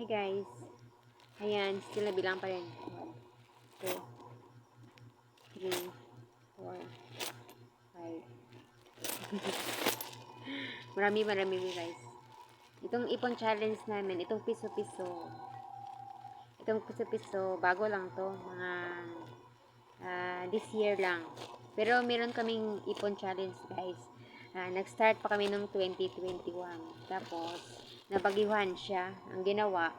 Hi guys. Ayan, still nabilang pa rin. 1, 2, 3, 4, 5. Marami guys. Itong ipon challenge namin, itong piso-piso. Itong piso-piso, bago lang to. Mga this year lang. Pero meron kaming ipon challenge guys. Nag-start pa kami noong 2021. Tapos, nabagyuhan siya. Ang ginawa,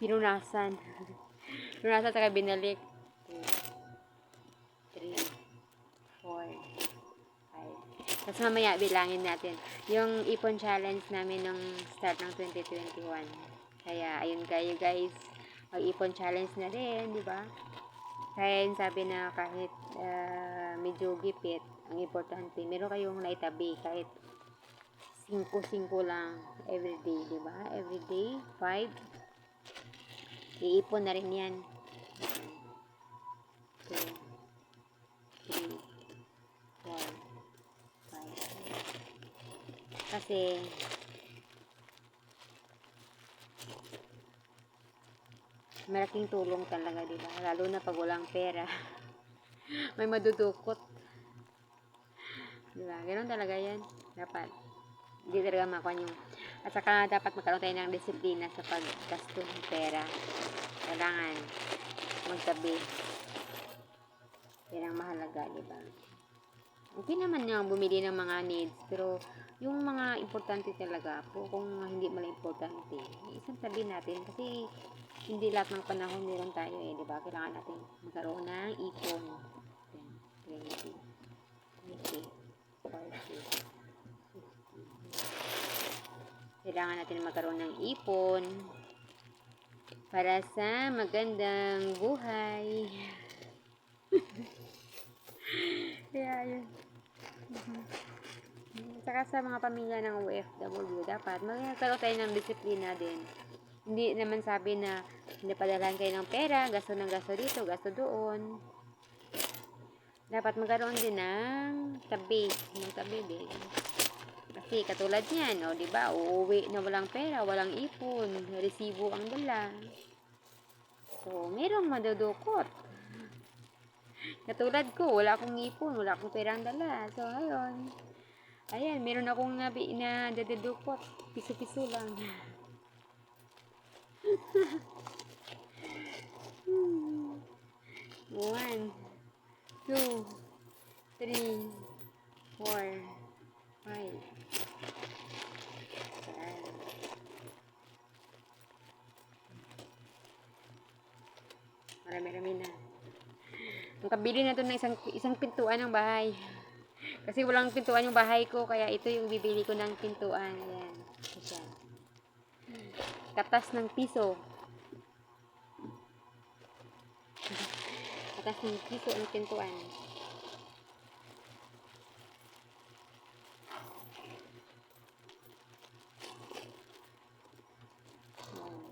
pinunasan. Pinunasan saka binalik. 2, 3, 4, 5. Tapos mamaya bilangin natin. Yung ipon challenge namin nung start ng 2021. Kaya, ayun kayo guys. Mag-ipon challenge na rin, di ba? Kaya yun sabi na kahit medyo gipit, ang importante, meron kayong naitabi kahit 5 lang everyday, di ba? Everyday, 5. Iipon na rin yan. 2, 3, 4, 5. Kasi, malaking tulong talaga, di ba? Lalo na pag walang pera. May madudukot. Di ba? Ganun talaga yan. Dapat. Hindi talaga makuha yung... At saka dapat magkaroon tayo ng disiplina sa paggasto ng pera. Kailangan magtabi. Yan ang mahalaga, di ba? Okay naman yung bumili ng mga needs, pero yung mga importante talaga po, kung hindi mali importante, isang tabi natin kasi hindi lahat ng panahon meron tayo di ba? Kailangan natin magkaroon ng ipon. 10, 20, 30, 40. Kailangan natin magkaroon ng ipon para sa magandang buhay. Kaya yun. Saka sa mga pamilya ng OFW, dapat magkaroon tayo ng disiplina din. Hindi naman sabi na hindi padalahan kayo ng pera, gasto ng gasto dito, gasto doon. Dapat magkaroon din ng tabi. Ng tabi din. Kasi katulad niyan, di ba? Uuwi na walang pera, walang ipon, resibo ang dala. So, merong madudukot. Katulad ko, wala akong ipon, wala akong perang dala. So, ayun. Ayan, meron akong na dadudukot. Piso-piso lang. 1, 2, 3, 4, 5. Marami-rami na. Ang kabili na to ng isang pintuan ng bahay. Kasi walang pintuan yung bahay ko, kaya ito yung bibili ko ng pintuan. Ayan. Ayan. Katas ng piso. Katas ng piso ng pintuan. One,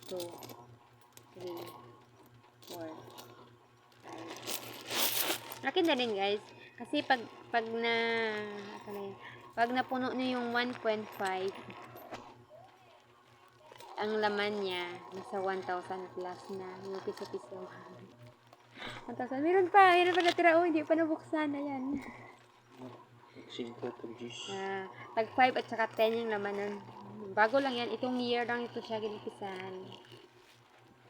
2, 3, 4, 5. Laki na rin guys. Kasi pag napuno niyo yung 1.5, ang laman niya nasa 1,000 plus na yung piso-piso. 1,000. Meron pa natira. Hindi pa nabuksan. Ayan. Tag 5 at saka 10 yung laman nun. Bago lang yan. Itong year lang ito siya ginipisan.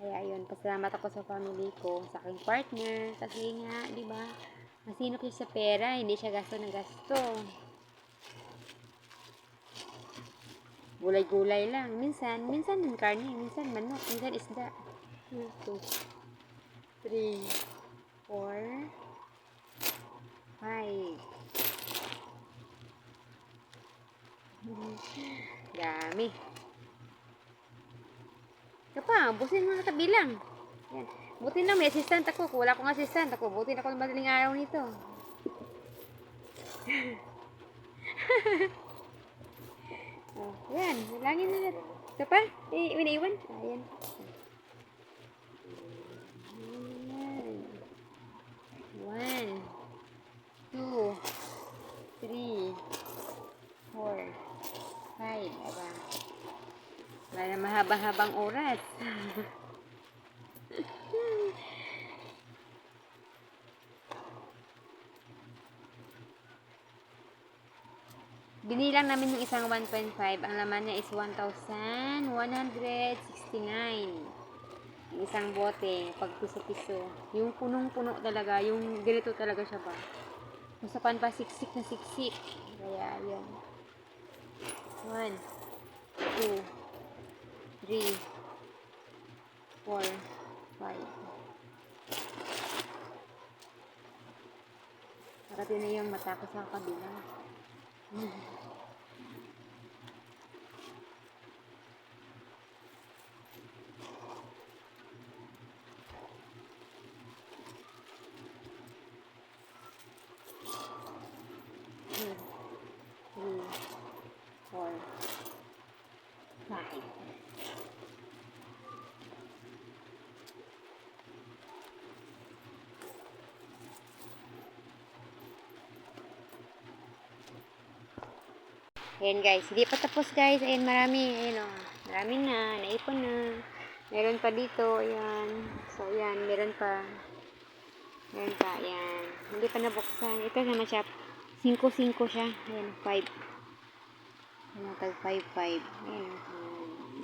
Kaya ayun, pasalamat ako sa family ko, sa aking partner. Kasi nga, di ba? Masinop siya sa pera, hindi siya gasto ng gasto. Gulay-gulay lang. Minsan karne, minsan manok, minsan isda. 2, 3, 4, 5. Dami. Ito pa, busin mo na kabilang. Yan. Buti lang, may assistant ako. Kung wala akong assistant ako, buti na ako ng madaling araw nito. Yan, langin na natin. Ito pa, inaiwan. Ayan. 1, 2, 3, 4, 5. Aba. Para mahaba-habang oras. Binilang namin yung isang 1.5. Ang laman niya is 1,169. Yung isang bote, pag piso-piso. Yung punong-puno talaga, yung ganito talaga siya ba. Masapan pa siksik na siksik. Kaya, yan. 1, 2, 3, 4, 5. Nakati na yung mata ko sa kabila. Two, 3, 4, 5. Ayan guys, hindi pa tapos guys. Ayan, marami. Ayan o. Marami na. Naipon na. Meron pa dito. Ayan. So, ayan. Meron pa. Meron pa. Ayan. Hindi pa nabuksan. Ito naman siya. 5-5 siya. Ayan, 5. Ayan, tag 5-5. Ayan.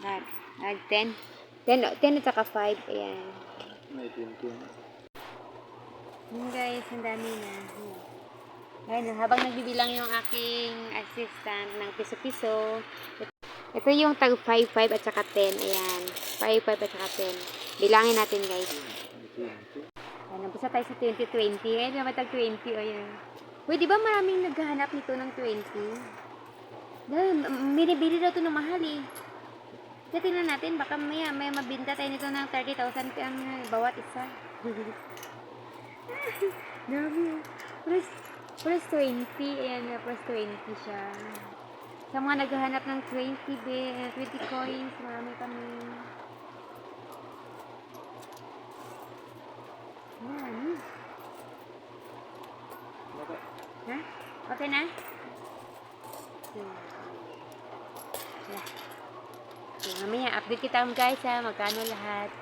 Tag 10. 10 at saka 5. Ayan. May 20. Ayan guys, ang dami na. Ayan. Ayan, habang nagbibilang yung aking assistant ng piso-piso, ito yung tag 5-5 at saka 10. Ayan, 5-5 at saka 10. Bilangin natin guys. Ayan, nabusa tayo sa 20-20. Ayan, naman tag 20. Ayan. Uy, di ba maraming naghahanap nito ng 20? Dahil, binibili daw ito ng mahal eh. Kaya tingnan natin, baka may mabinta tayo nito ng 30,000 ang bawat isa. Dami. Plus 20. Ayan nga, plus 20 siya. Sa mga naghahanap ng 20 coins, marami kami. Ayan. Ha? Okay na? Yeah. Okay, mamaya, update kita guys ha, magkano lahat.